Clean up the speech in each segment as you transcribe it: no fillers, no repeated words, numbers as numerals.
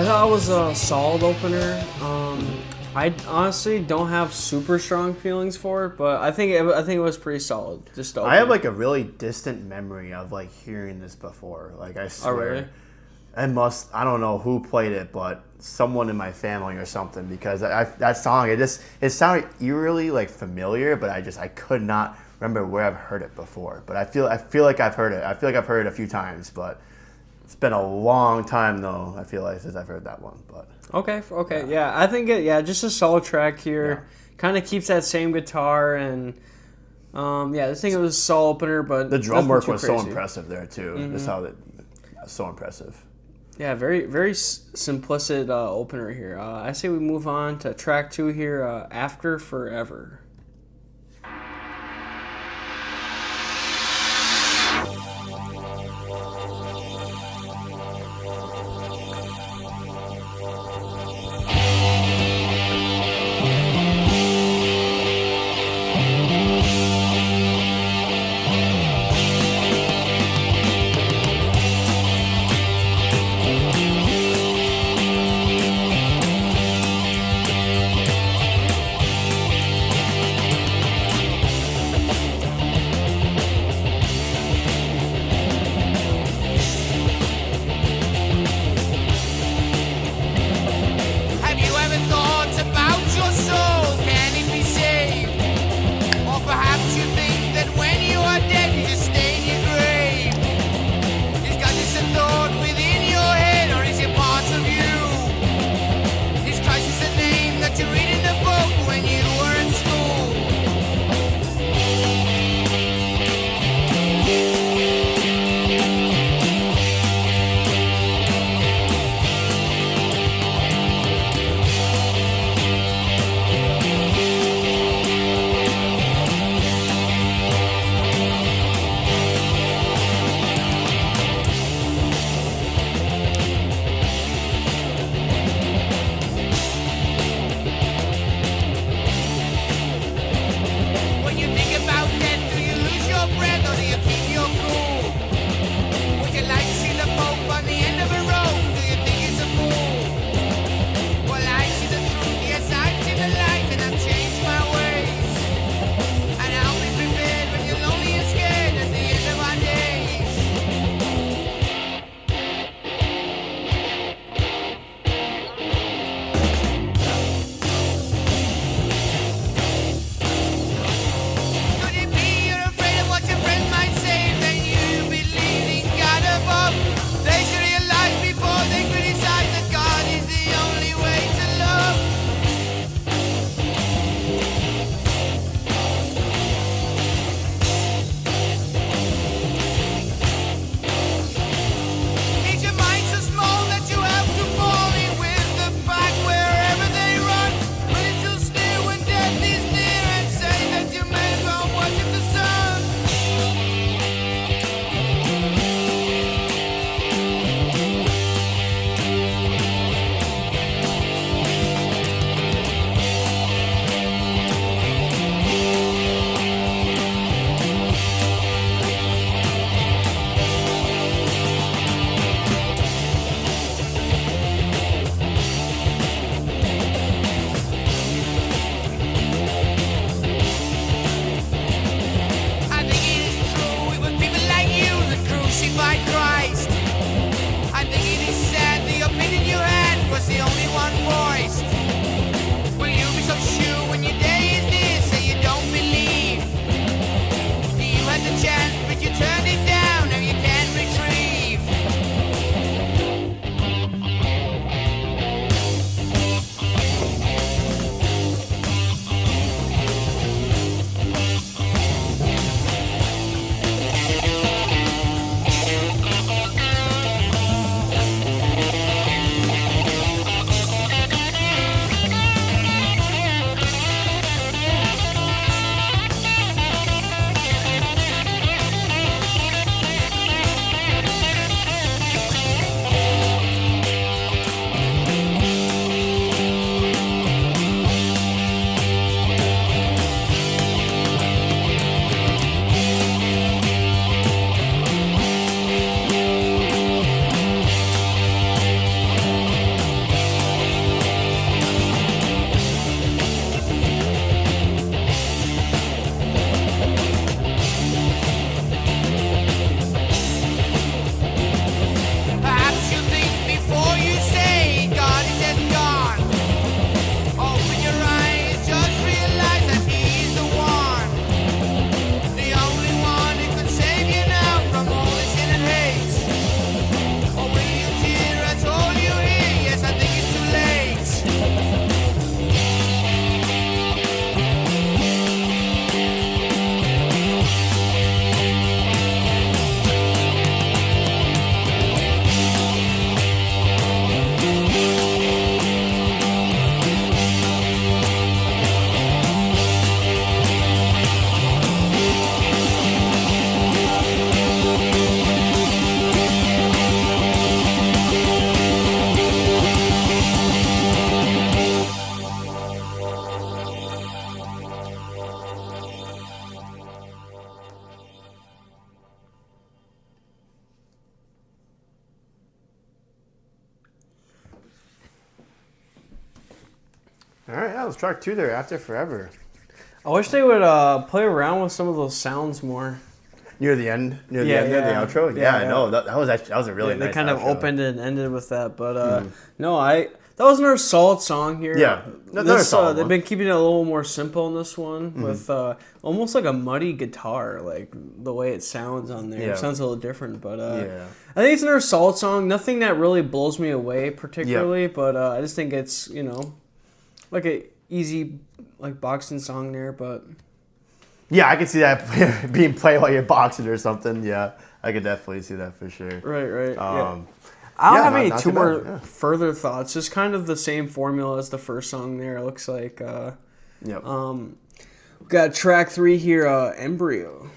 thought it was a solid opener. I honestly don't have super strong feelings for it, but I think it was pretty solid. Just I have like a really distant memory of like hearing this before. Like I swear, really? I don't know who played it, but someone in my family or something. Because that song, it sounded eerily like familiar, but I could not remember where I've heard it before. But I feel like I've heard it. I feel like I've heard it a few times, but it's been a long time though. I feel like since I've heard that one, but. Okay, yeah. I think just a solid track here. Yeah. Kind of keeps that same guitar and this thing was a solid opener, but The drum work was so crazy. impressive there too. Mm-hmm. Just how so impressive. Yeah, very very simplistic opener here. I say we move on to track 2 here. After Forever. All right, that was track 2 there. After Forever. I wish they would play around with some of those sounds more. Near the end of the outro. Yeah, I know. That was a really nice. They kind of outro. opened and ended with that, but no, that was another solid song here. Yeah, another solid They've one. been keeping it a little more simple in this one with almost like a muddy guitar, like the way it sounds on there. Yeah. It sounds a little different, but I think it's another solid song. Nothing that really blows me away particularly, but I just think it's like a easy like boxing song there, but. Yeah, I could see that being played while you're boxing or something. Yeah, I could definitely see that for sure. Right. Yeah. I don't have not any too two bad, more yeah. further thoughts. Just kind of the same formula as the first song there. It looks like. Yep. We got track 3 here, Embryo.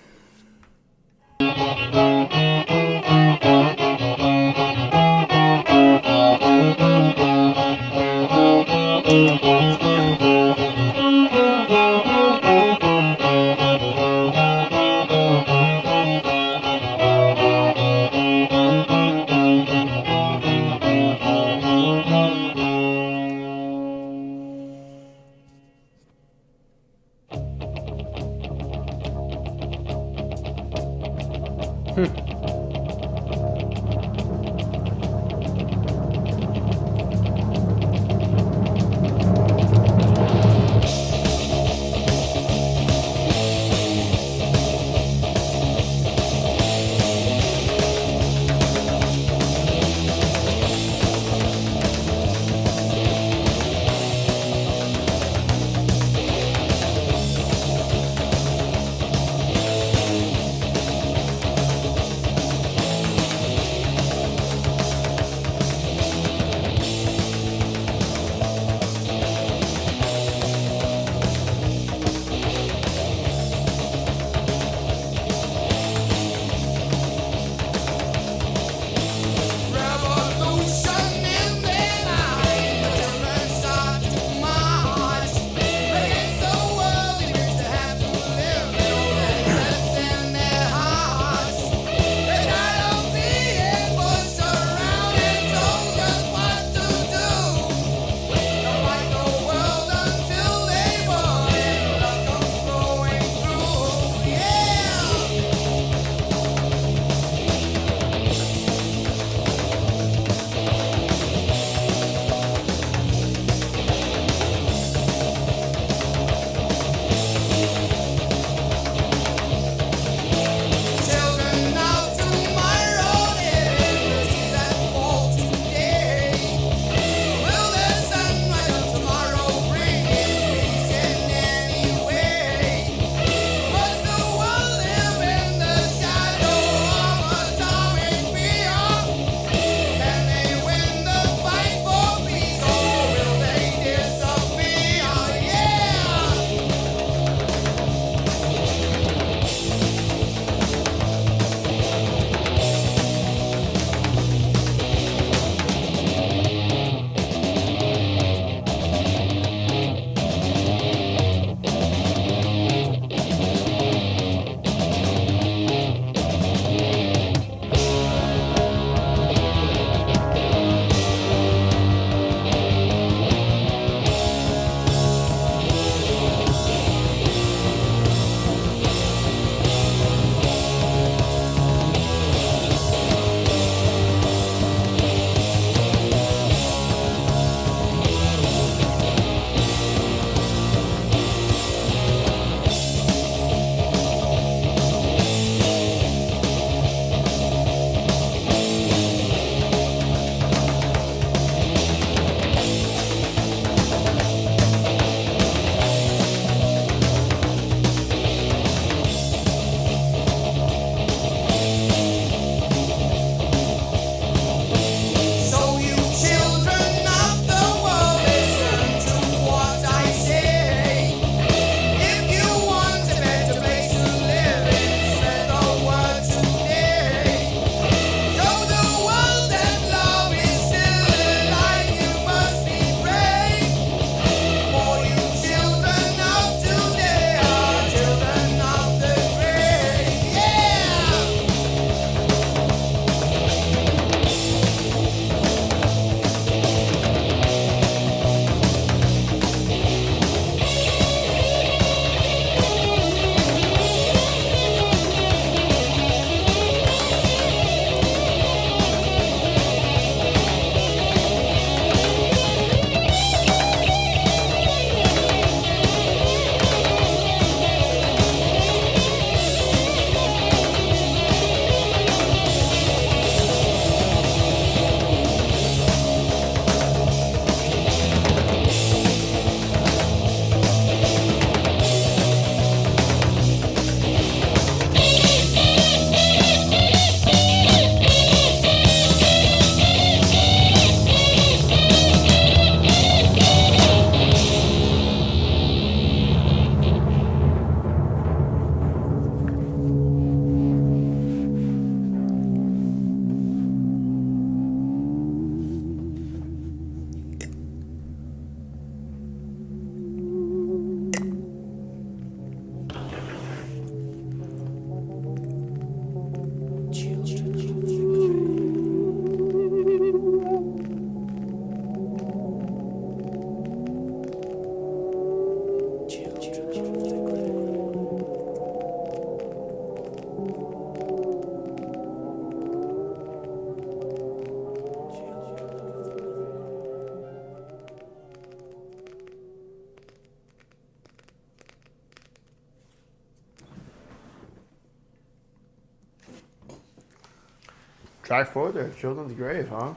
Track 4 there, Children's Grave, huh?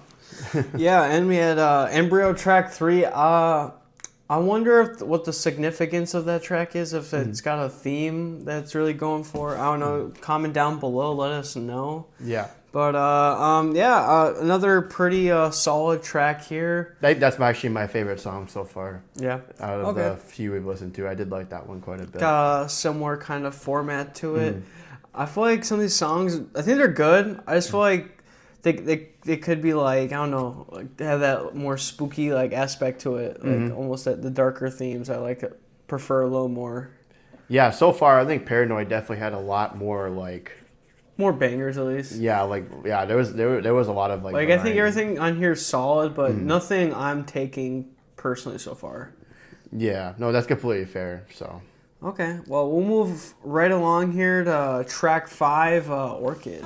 Yeah, and we had Embryo track 3. I wonder what the significance of that track is, if it's got a theme that's really going for. I don't know. Comment down below, let us know. Yeah. But another pretty solid track here. That's actually my favorite song so far. Yeah. Out of the few we've listened to, I did like that one quite a bit. Got a similar kind of format to it. I feel like some of these songs, I think they're good. I just feel like they could be like, I don't know, like they have that more spooky like aspect to it, like almost the darker themes. I prefer a little more. Yeah, so far I think Paranoid definitely had a lot more like. More bangers at least. Yeah, there was a lot of like. Like I think everything on here is solid, but nothing I'm taking personally so far. Yeah, no, that's completely fair. So. Okay, well we'll move right along here to track 5, Orchid.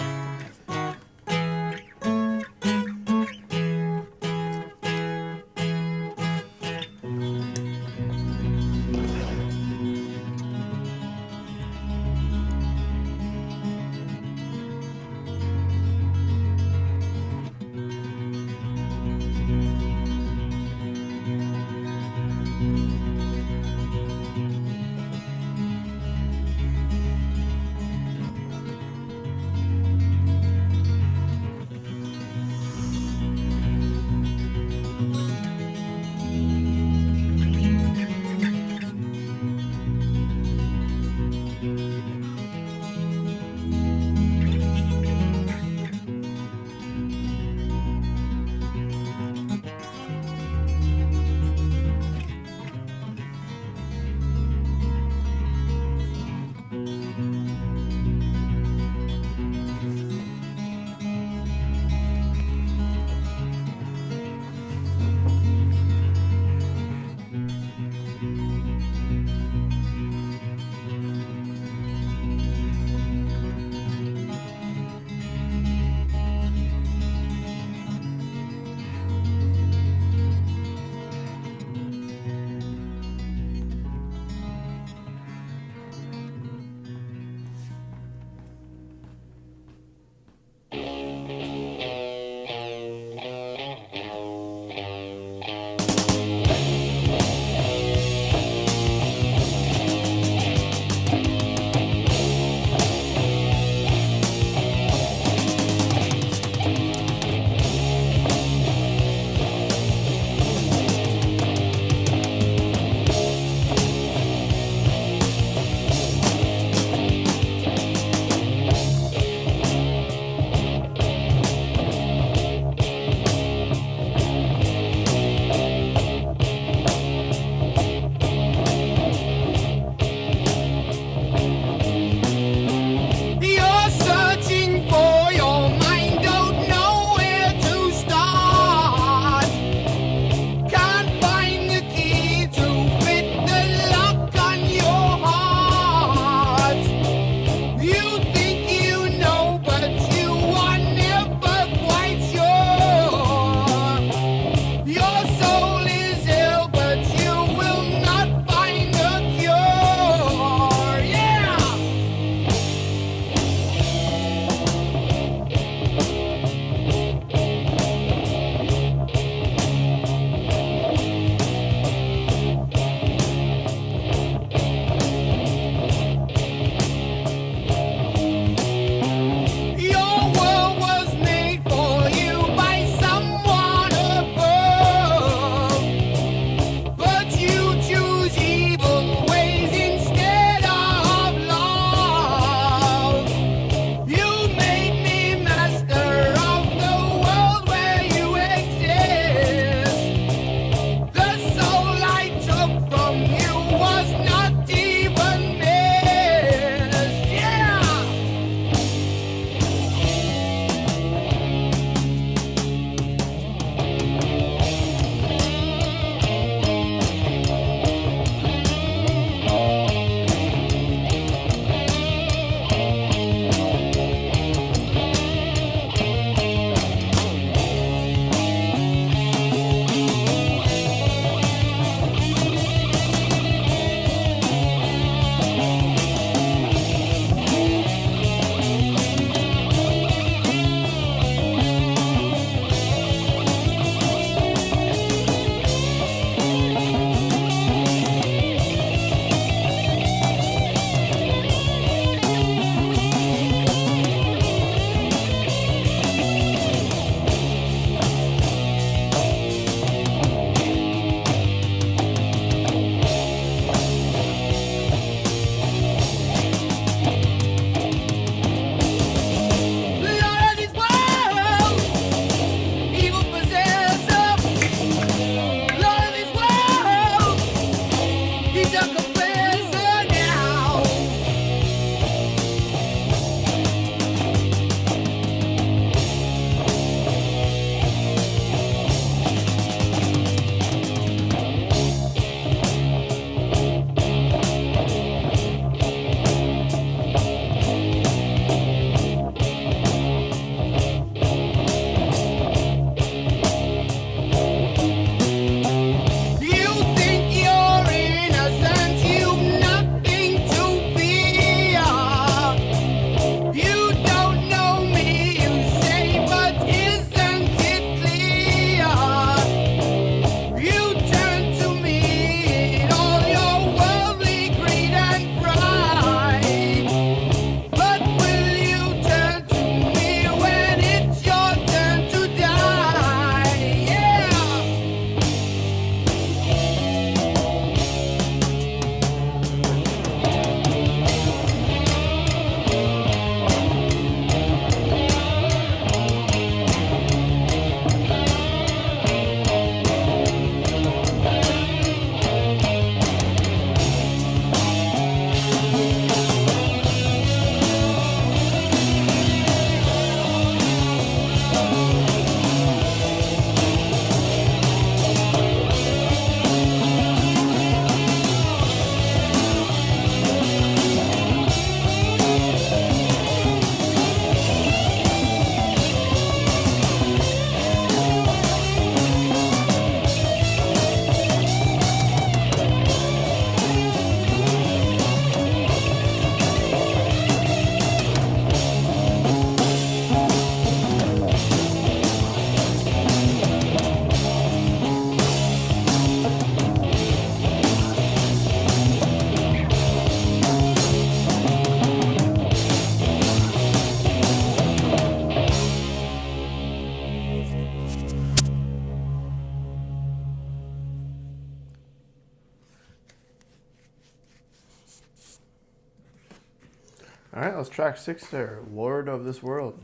All right, let's track 6 there. Lord of this world.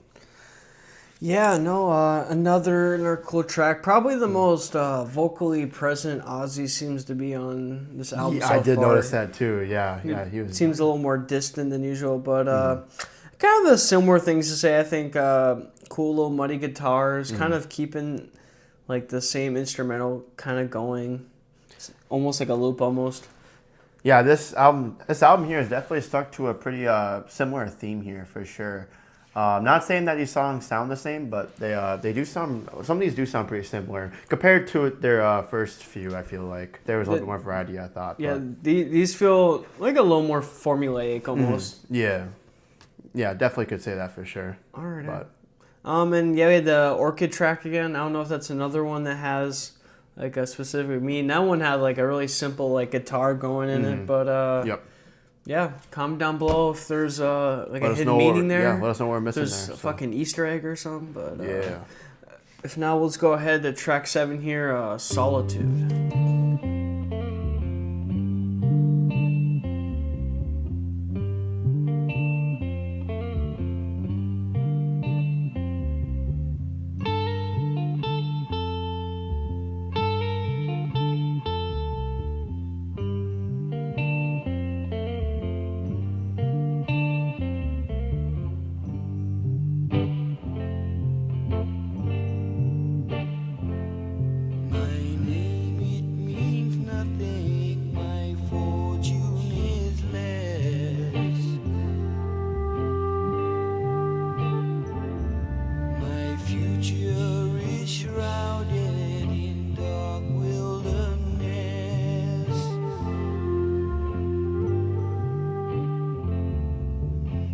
Yeah, no, another cool track. Probably the most vocally present Ozzy seems to be on this album Yeah, so I did far. notice that too. Yeah, he was. Seems a little more distant than usual, but kind of the similar things to say. I think cool little muddy guitars, kind of keeping like the same instrumental kind of going, it's almost like a loop almost. Yeah, this album here is definitely stuck to a pretty similar theme here for sure. I'm not saying that these songs sound the same, but they do sound. Some of these do sound pretty similar compared to their first few. I feel like there was a little bit more variety. I thought. Yeah, But, these feel like a little more formulaic almost. yeah, definitely could say that for sure. All right. But And yeah, we had the Orchid track again. I don't know if that's another one that has like a specific meaning. That one had like a really simple like guitar going in it, but yep. yeah, comment down below if there's like Let a us hidden know meaning there. Yeah, let us know what we're missing There's there. a fucking Easter egg or something, but Yeah. if not, let's go ahead to track 7 here, Solitude.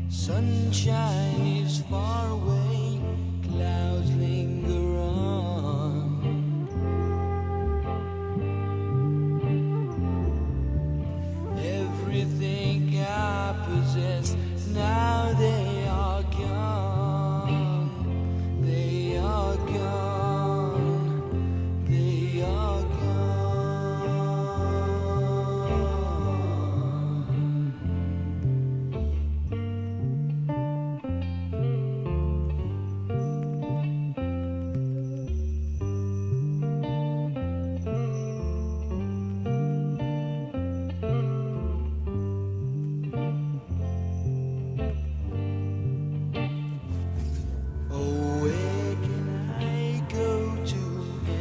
Sunshine is far away, clouds linger on. Everything I possess, now they are gone. They are gone. They are gone. Oh, where can I go to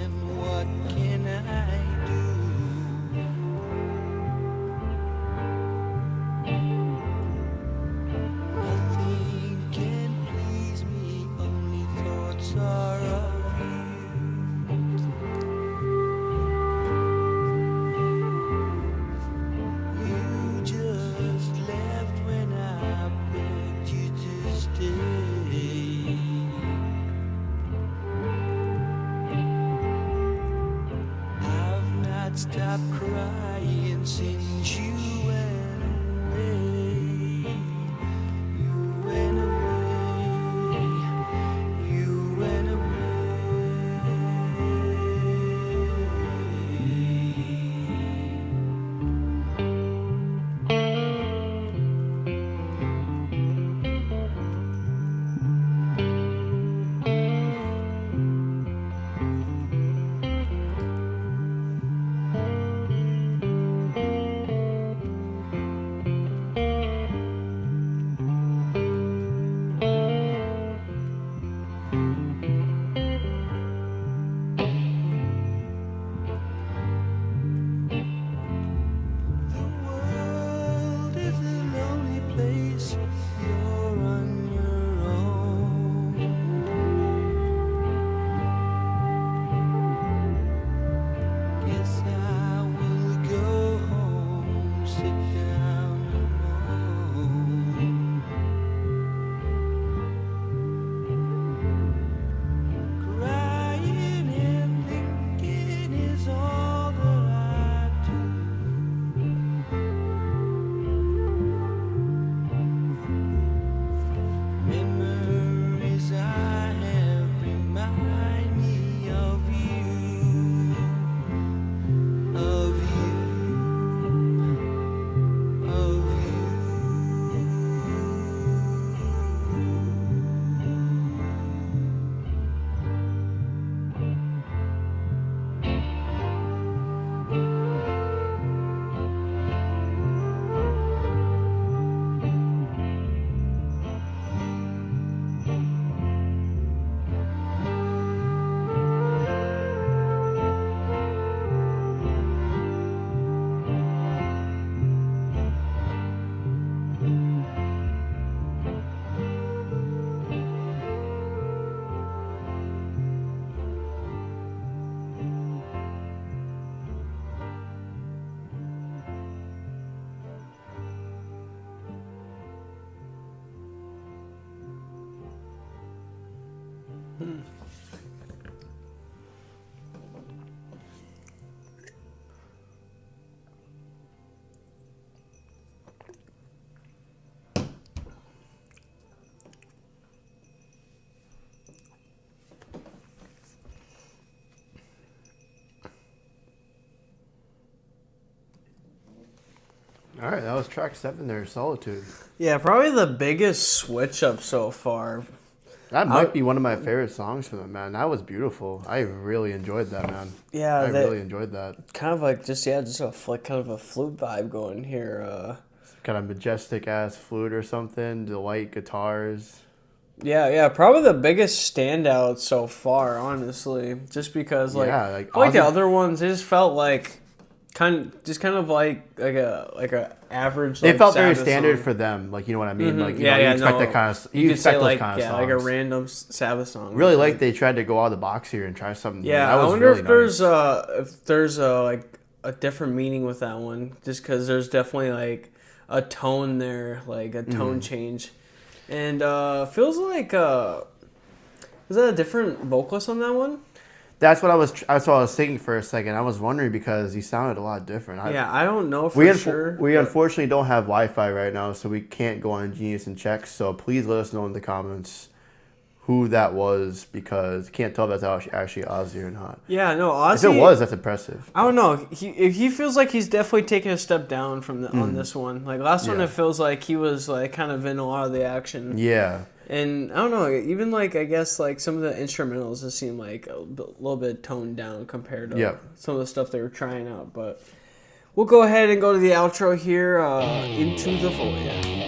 and what can I do? Nothing can please me, only thoughts are of you. You just left when I begged you to stay. I've not stopped crying since you went away. You went away. You went All right, that was track 7 there, Solitude. Yeah, probably the biggest switch up so far. That might be one of my favorite songs for them, man. That was beautiful. I really enjoyed that, man. Yeah, I really enjoyed that. Kind of like just a kind of a flute vibe going here. Kind of majestic ass flute or something. The light guitars. Yeah, probably the biggest standout so far, honestly. Just because like the other ones, they just felt like kind of like a average. They like, felt very Sabbath standard song. for them, like you know what I mean. Mm-hmm. Like you expect that kind of you could say expect those like kind of songs. like a random Sabbath song. Really like they tried to go out of the box here and try something. Yeah, new. That was I wonder really if there's like a different meaning with that one, just because there's definitely like a tone there, like a tone change, and feels like is that a different vocalist on that one? That's what I was thinking for a second. I was wondering because he sounded a lot different. I don't know for sure. We unfortunately don't have Wi-Fi right now, so we can't go on Genius and check. So please let us know in the comments who that was, because can't tell if that's actually Ozzy or not. Yeah, no, Ozzy. If it was, that's impressive. I don't know. He feels like he's definitely taken a step down from on this one. Like last one, it feels like he was like kind of in a lot of the action. Yeah. And I don't know, even like I guess like some of the instrumentals just seem like a little bit toned down compared to some of the stuff they were trying out. But we'll go ahead and go to the outro here, Into the Void.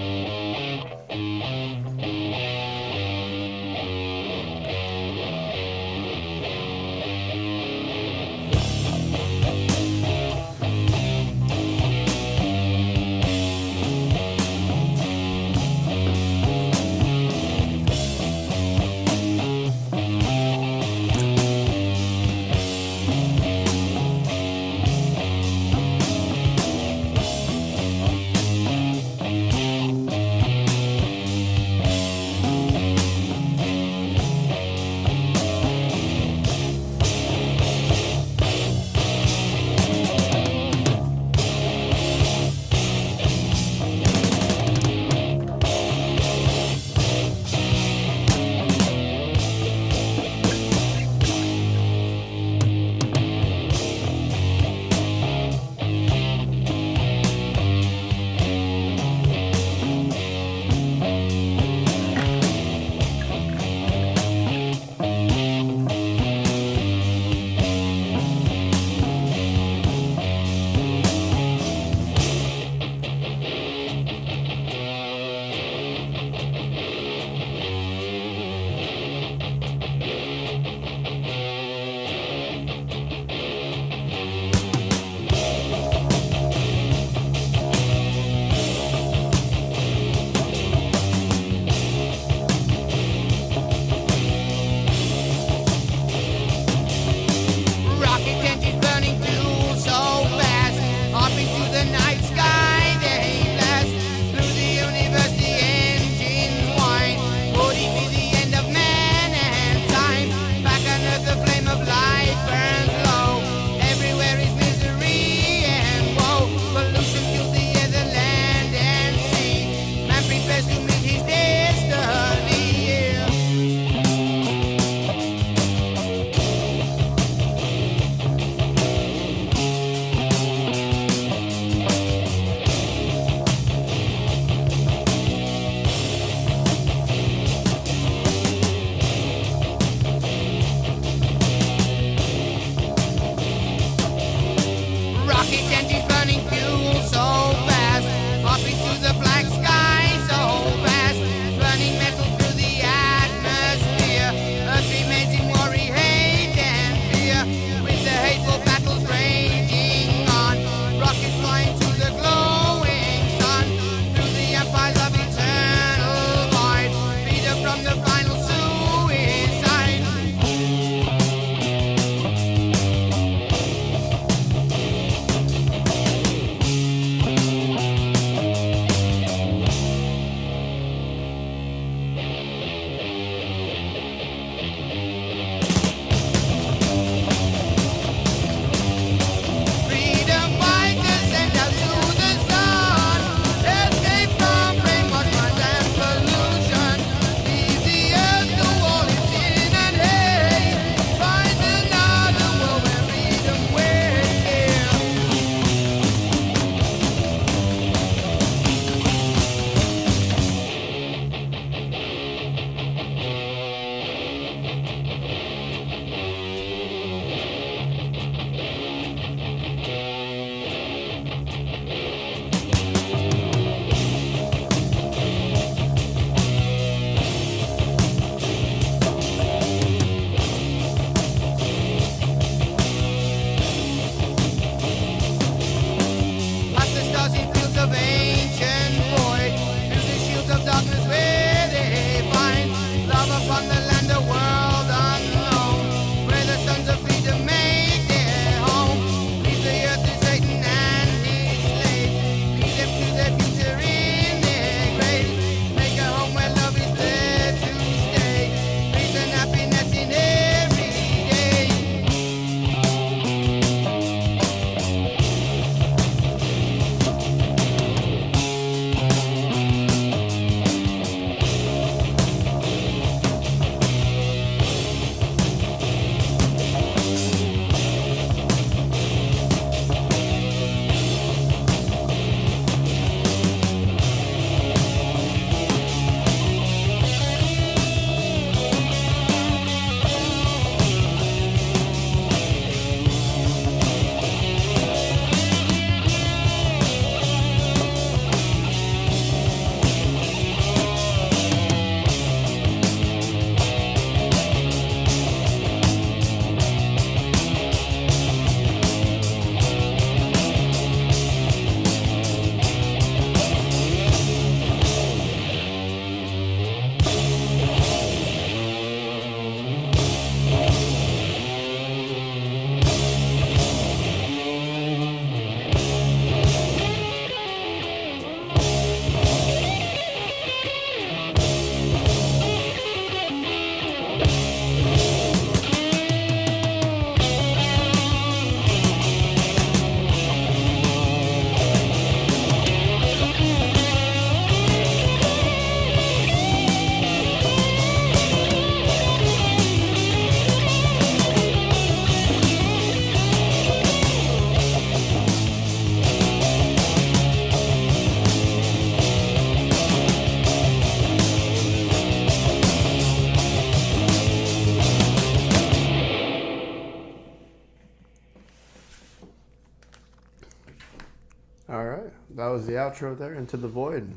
was the outro there, Into the Void.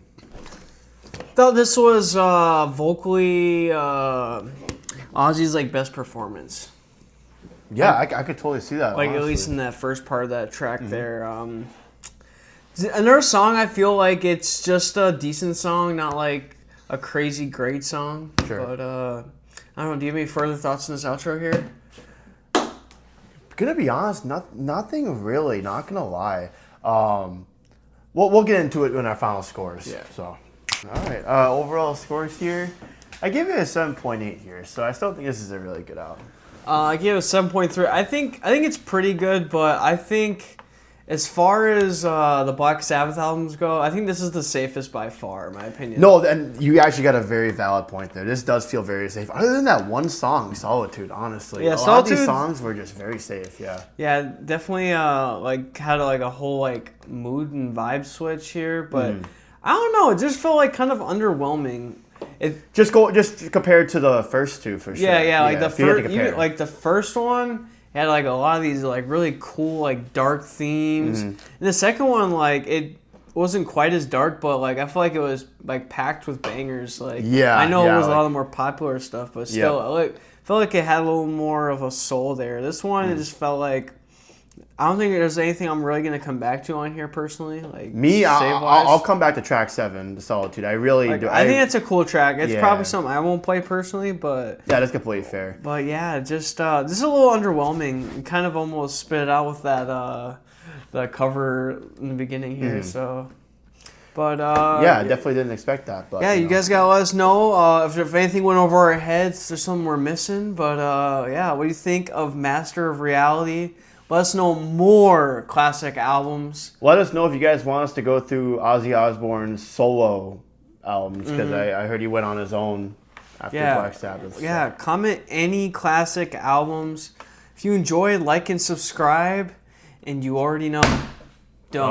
Thought this was vocally Ozzy's like best performance. Yeah, I could totally see that. Like honestly. at least in that first part of that track there. Another song, I feel like it's just a decent song, not like a crazy great song. Sure. But I don't know. Do you have any further thoughts on this outro here? Gonna be honest, nothing really. Not gonna lie. We'll get into it in our final scores. Yeah. So, all right. Overall scores here, I give it a 7.8 here. So I still think this is a really good album. I give it a 7.3. I think it's pretty good, but I think as far as the Black Sabbath albums go, I think this is the safest by far, in my opinion. No, and you actually got a very valid point there. This does feel very safe. Other than that one song, Solitude, honestly. Yeah, a lot of Solitude- these songs were just very safe, yeah. Yeah, definitely like had like a whole like mood and vibe switch here, but I don't know. It just felt like kind of underwhelming. Just compared to the first two for sure. Yeah, like the if you had to first, compare. like the first one had like a lot of these like really cool like dark themes, and the second one like it wasn't quite as dark, but like I feel like it was like packed with bangers. Like I know it was a lot of the more popular stuff, but still, like felt like it had a little more of a soul there. This one it just felt like. I don't think there's anything I'm really gonna come back to on here personally. Like Me, save-wise. I'll come back to track 7, the Solitude. I really Like, do. I think that's a cool track. It's Yeah. probably something I won't play personally, but yeah, that's completely fair. yeah, just this is a little underwhelming. You kind of almost spit it out with that the cover in the beginning here. So, but Yeah, I definitely didn't expect that. But yeah, you guys gotta let us know if anything went over our heads. There's something we're missing, but yeah, what do you think of Master of Reality? Let us know more classic albums. Let us know if you guys want us to go through Ozzy Osbourne's solo albums, because I heard he went on his own after Black Sabbath. So. Yeah, comment any classic albums. If you enjoy, like and subscribe. And you already know, don't.